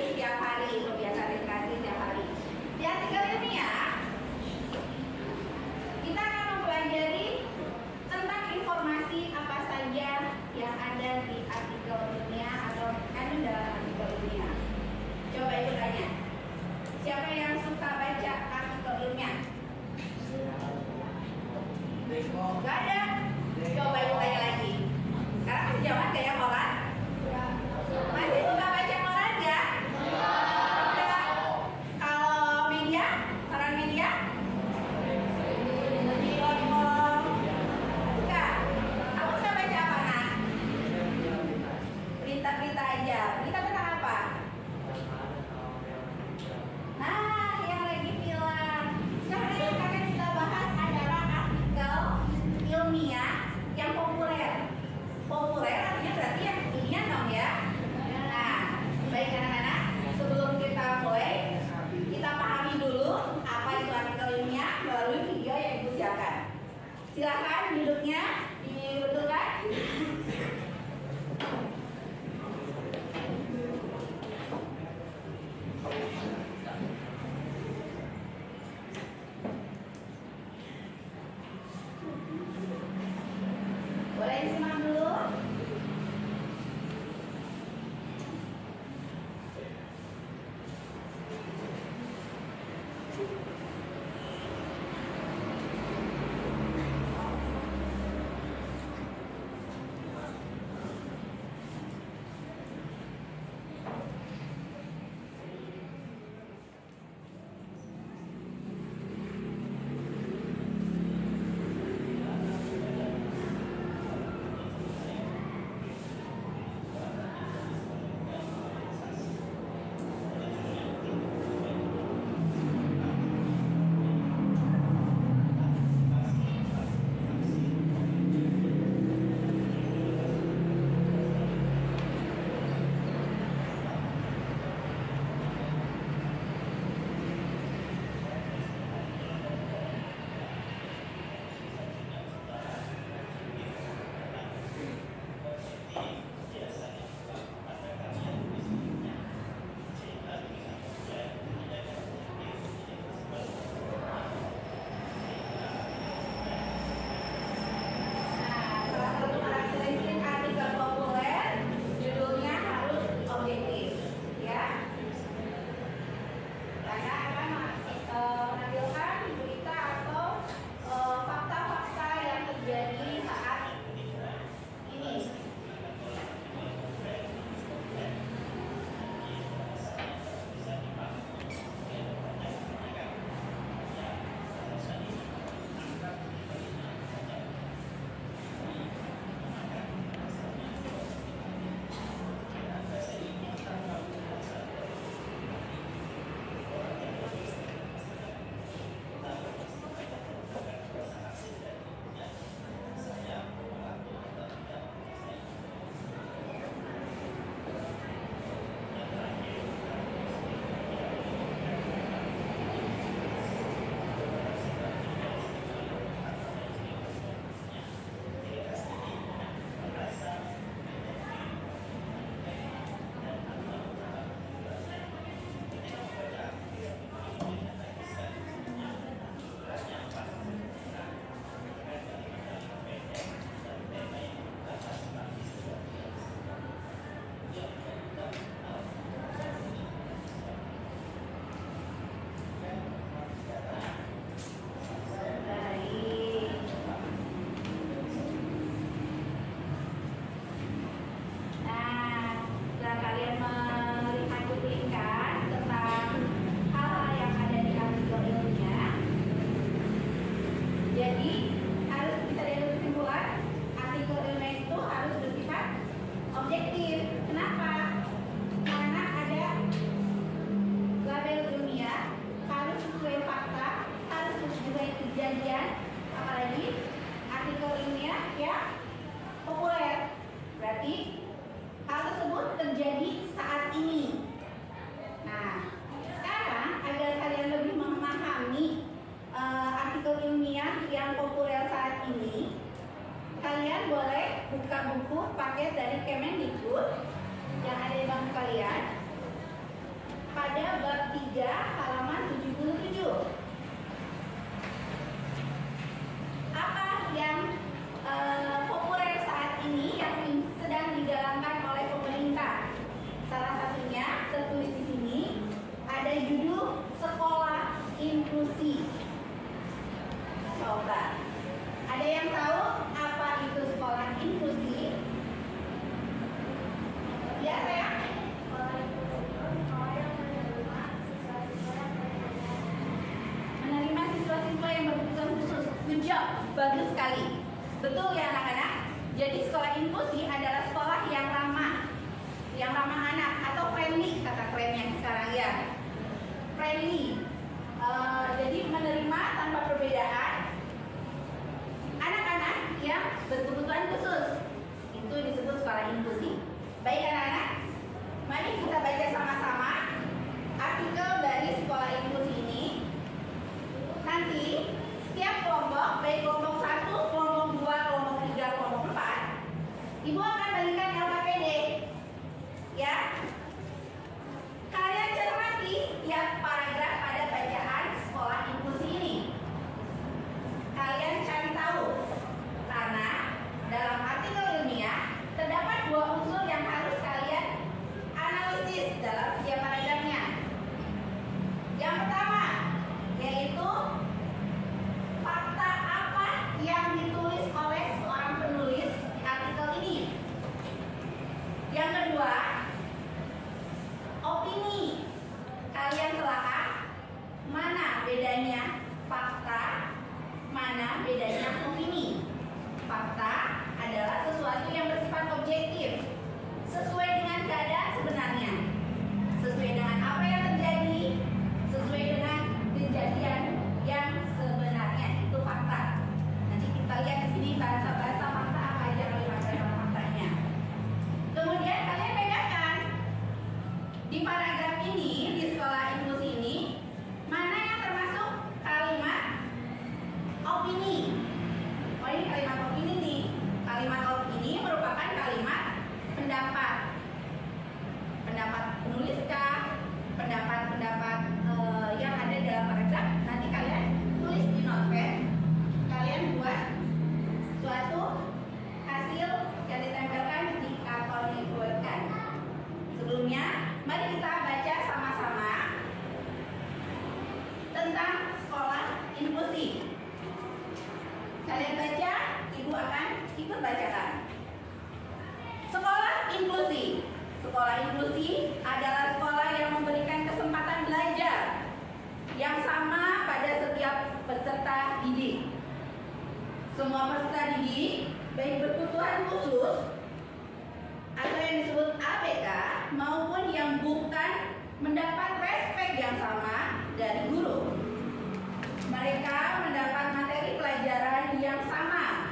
setiap hari, kebiasaan literasi setiap hari. Di artikel ilmiah, kita akan mempelajari tentang informasi apa saja yang ada di artikel ilmiah atau ada dalam artikel ilmiah. Coba ibu tanya, siapa yang suka baca artikel ilmiah? Gak ada. Coba ibu tanya lagi. Sekarang masih jawab gak ya koran? Masih suka baca koran ya? Enggak. Kalau media, koran media? Suka. Aku suka baca apa nak? Berita-berita aja. Berita tentang apa? Nah, yang lagi viral. Sekarang yang akan kita bahas adalah artikel ilmiah yang populer. Populer artinya berarti yang ilmiah dong ya. Nah, baik anak-anak, sebelum kita mulai, kita pahami dulu apa itu artikel ilmiah melalui video yang ibu siapkan. Silakan duduknya dibetulkan. Boleh disimak dulu. ada bab 3 halaman 77. Apa yang populer saat ini yang sedang dijalankan oleh pemerintah? Salah satunya tertulis di sini ada judul sekolah inklusi. Coba, ada yang tahu apa itu sekolah inklusi? Ya, saya. Menerima siswa-siswa yang berkebutuhan khusus. Good job, bagus sekali. Betul ya anak-anak? Jadi sekolah inklusi adalah sekolah yang ramah anak atau friendly, kata kerennya sekarang ya. Friendly. Jadi menerima tanpa perbedaan anak-anak yang berkebutuhan khusus. Itu disebut sekolah inklusi. Baik anak-anak, mari kita baca sama-sama artikel dari sekolah inklusi ini. Nanti setiap kelompok, baik kelompok 1, kelompok 2, kelompok 3, kelompok 4, Ibu akan berikan LKPD. Ya. Kalian cermati tiap paragraf pada bacaan sekolah inklusi ini. Kalian cari tahu. Karena dalam artikel ilmiah terdapat 2 unsur yang harus kalian analisis dalam setiap paragrafnya. Yang pertama yaitu fakta apa yang ditulis oleh seorang penulis di artikel ini. Yang kedua, opini. Kalian telaah mana bedanya fakta, mana bedanya opini. Fakta adalah sesuatu yang bersifat objektif, sesuai dengan keadaan sebenarnya, sesuai dengan apa yang terjadi, sesuai dengan kejadian yang sebenarnya, itu fakta. Nanti kita lihat di sini bahasa-bahasa fakta apa aja kalimat-kalimat faktanya. Kemudian kalian bedakan di paragraf ini, di sekolah inklusi ini, mana yang termasuk kalimat opini. Oh, ini kalimat opini nih. Kalimat opini merupakan kalimat pendapat. Pendapat penulis kah? Pendapat-pendapat yang ada dalam paragraf. Nanti kalian tulis di notepad. Kalian buat suatu hasil yang ditempelkan di atau dibuatkan. Sebelumnya, mari kita baca sama-sama tentang sekolah inklusi. Kalian baca, Ibu akan ikut bacakan. Sekolah inklusi. Sekolah inklusi adalah sekolah yang memberikan kesempatan belajar yang sama pada setiap peserta didik. Semua peserta didik, baik berkebutuhan khusus atau yang disebut ABK maupun yang bukan, mendapat respek yang sama dari guru. Mereka mendapat materi pelajaran yang sama.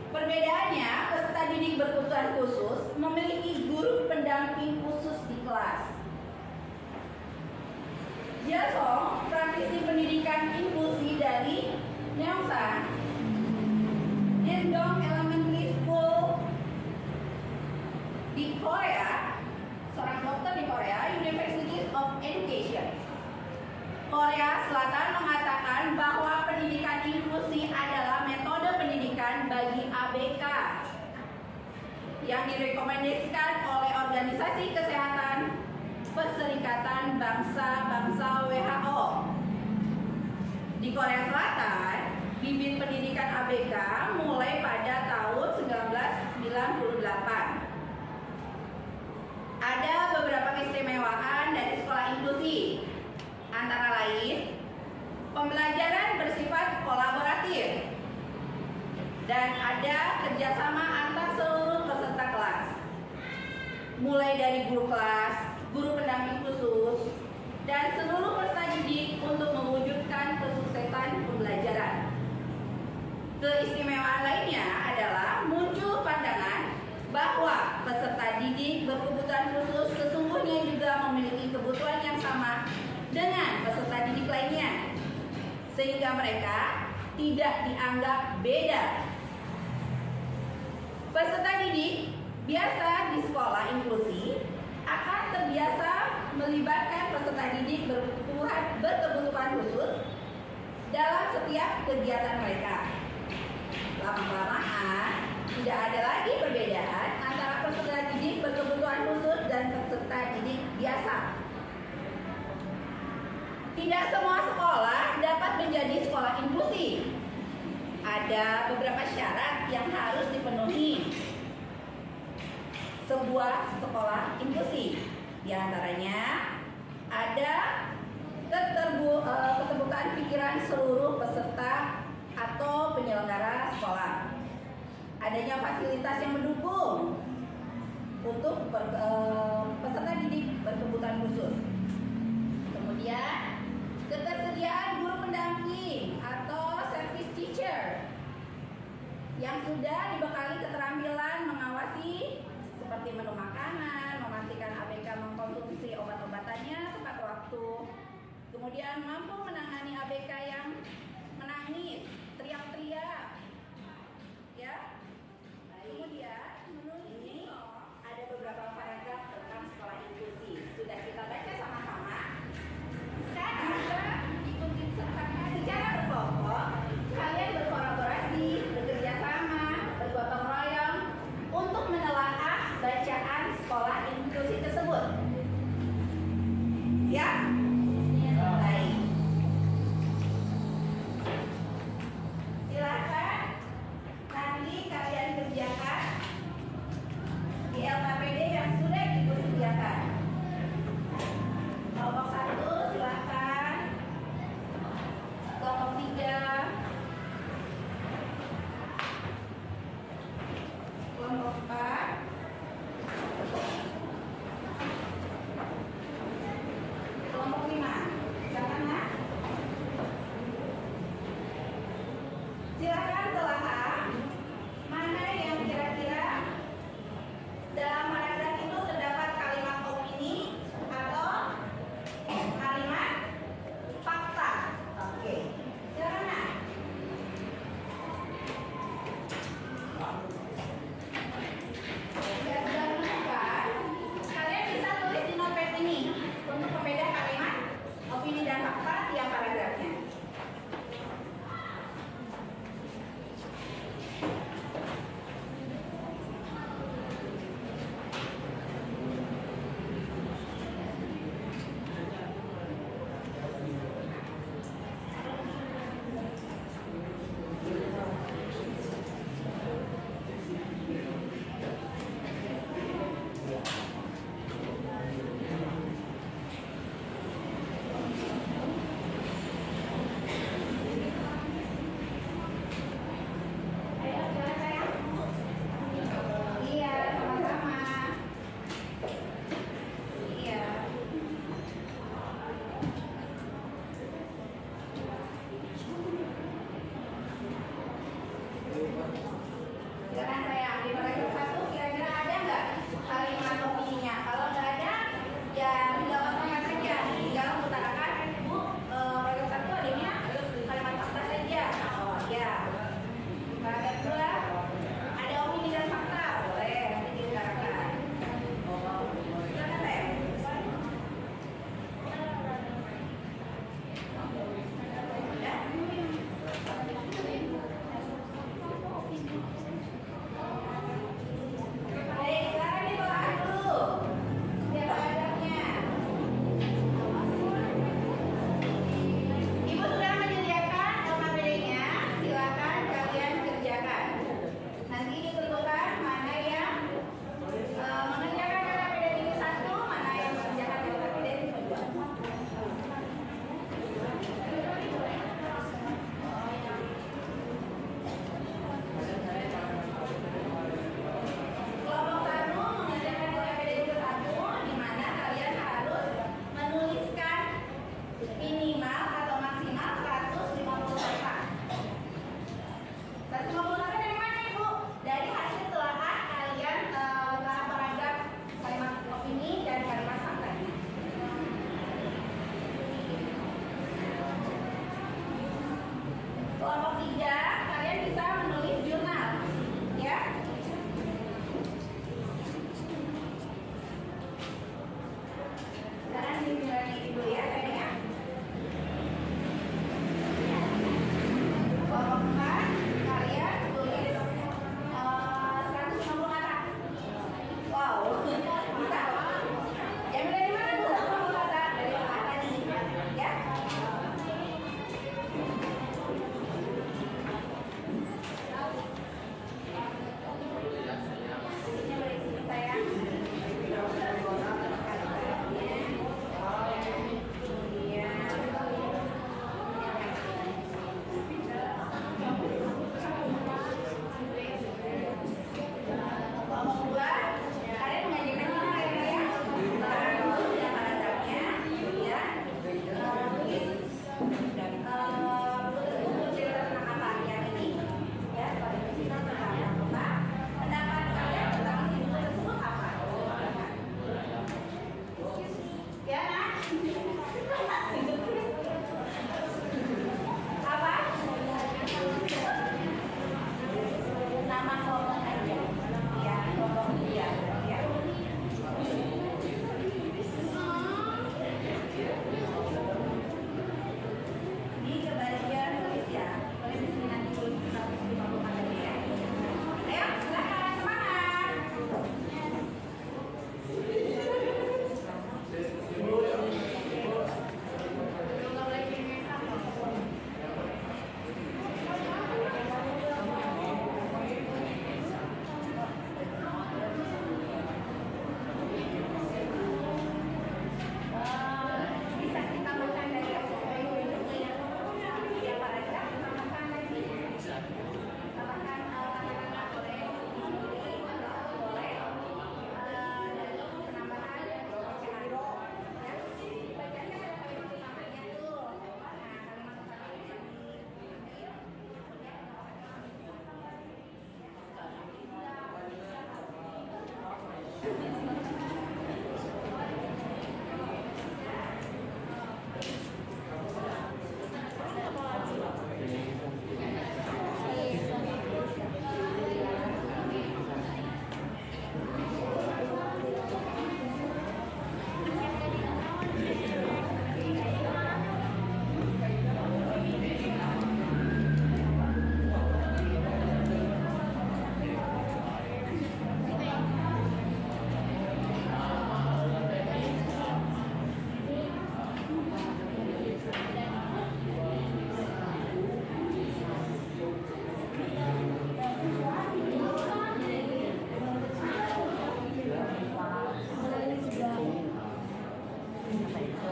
Perbedaannya, peserta didik berkebutuhan khusus memiliki guru pendamping khusus di kelas. Jasong, praktisi pendidikan inklusi dari Nyeongsan Yendong Elementary School di Korea, seorang dokter di Korea, University of Education Korea Selatan, mengatakan bahwa pendidikan inklusi adalah metode pendidikan bagi ABK yang direkomendasikan oleh Organisasi Kesehatan Perserikatan Bangsa-Bangsa WHO. Di Korea Selatan, bibit pendidikan ABK mulai pada tahun 1998. Ada beberapa keistimewaan dari sekolah inklusi. Antara lain, pembelajaran bersifat kolaboratif dan ada kerjasama antar seluruh peserta kelas, mulai dari guru kelas, guru pendamping khusus, dan seluruh peserta didik untuk mewujudkan kesuksesan pembelajaran. Keistimewaan lainnya adalah muncul pandangan bahwa peserta didik berkebutuhan khusus sesungguhnya juga memiliki kebutuhan yang sama dengan peserta didik lainnya, sehingga mereka tidak dianggap beda. Peserta didik biasa di sekolah inklusi akan terbiasa melibatkan peserta didik berkebutuhan khusus dalam setiap kegiatan mereka. Lama-kelamaan tidak ada lagi perbedaan antara peserta didik berkebutuhan khusus dan peserta didik biasa. Tidak semua sekolah dapat menjadi sekolah inklusi. Ada beberapa syarat yang harus dipenuhi sebuah sekolah inklusi. Di antaranya ada keterbukaan pikiran seluruh peserta atau penyelenggara sekolah. Adanya fasilitas yang mendukung untuk peserta didik berkebutuhan khusus. Kemudian ketersediaan guru pendamping atau service teacher yang sudah dibekali keterampilan mengawasi seperti menu makanan, memastikan ABK mengkonsumsi obat-obatannya tepat waktu, kemudian mampu menangani ABK yang menangis, teriak-teriak, ya. Kemudian menurut ini ada beberapa paragraf tentang sekolah inklusi. Sudah kita baca sama-sama. Sekarang kita ikuti secara berkelompok. Kalian berkolaborasi, bekerja sama, bergotong royong untuk menelaah bacaan sekolah inklusi tersebut. Ya? Baik. Silakan nanti kalian kerjakan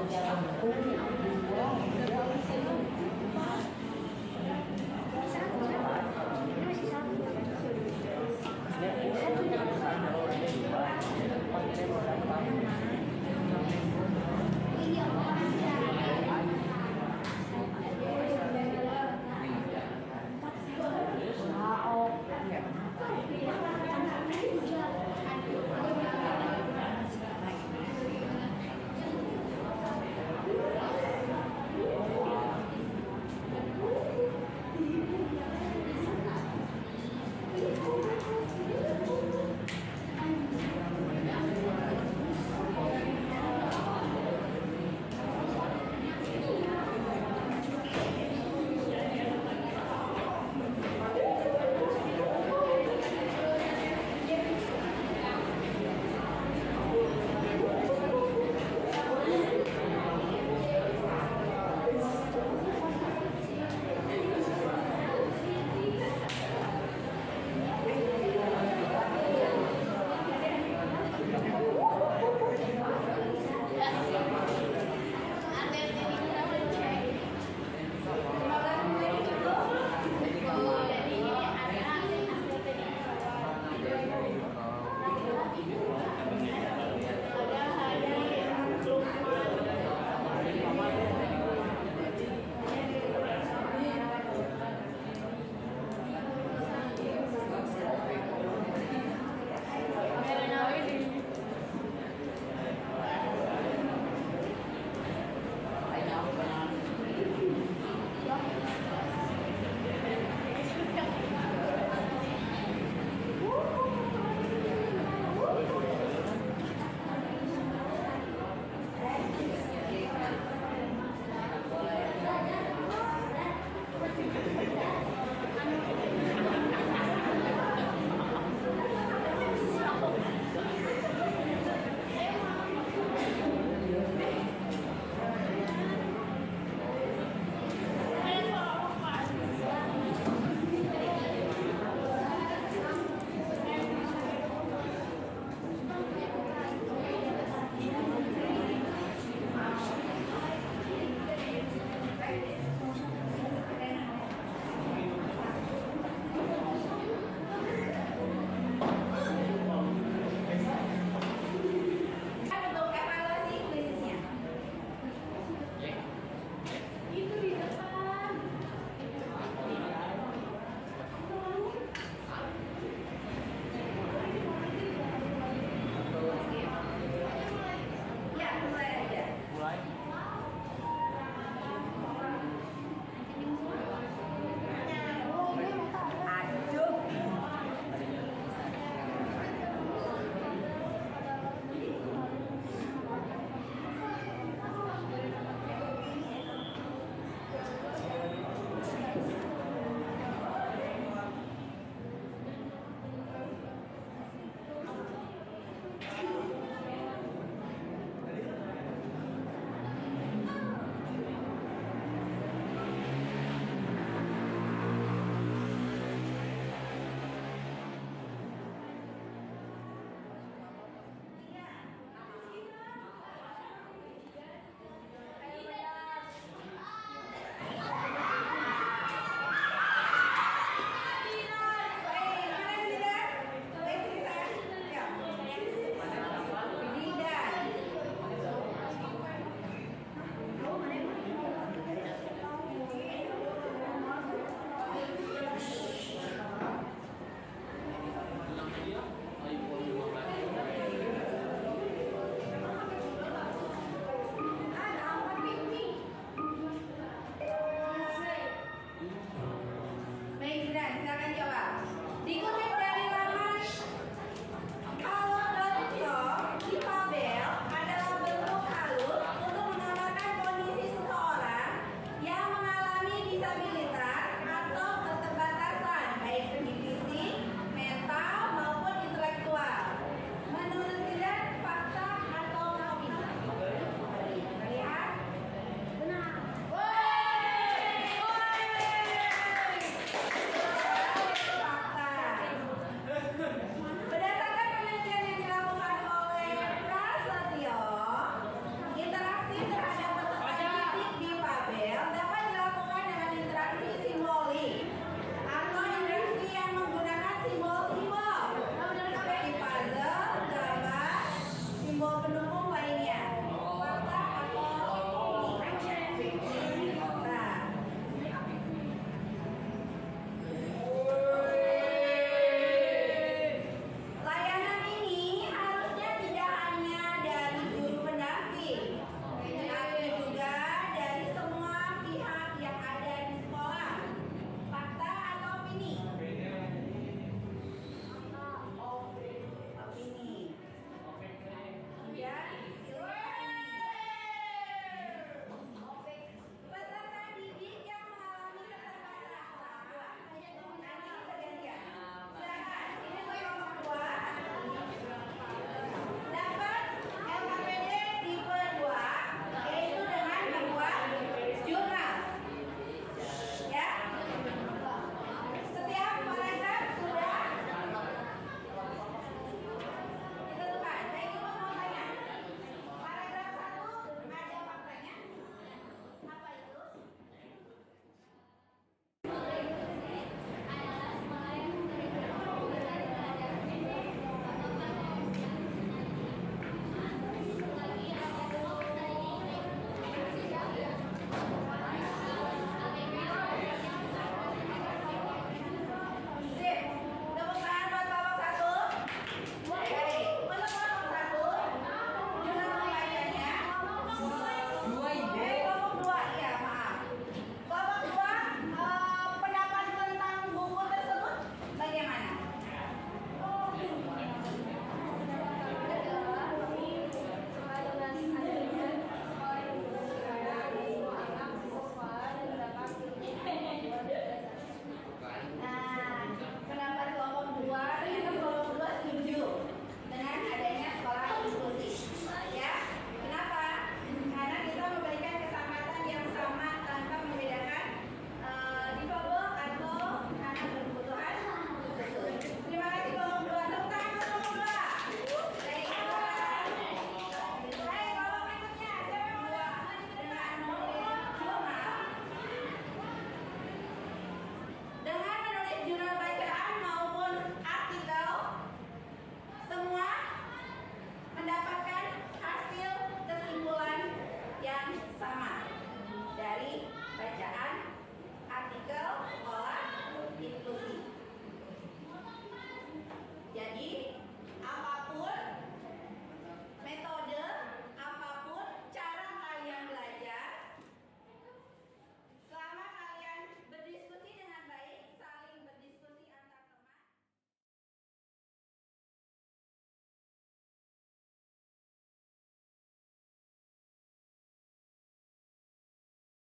Satu, dua, tiga,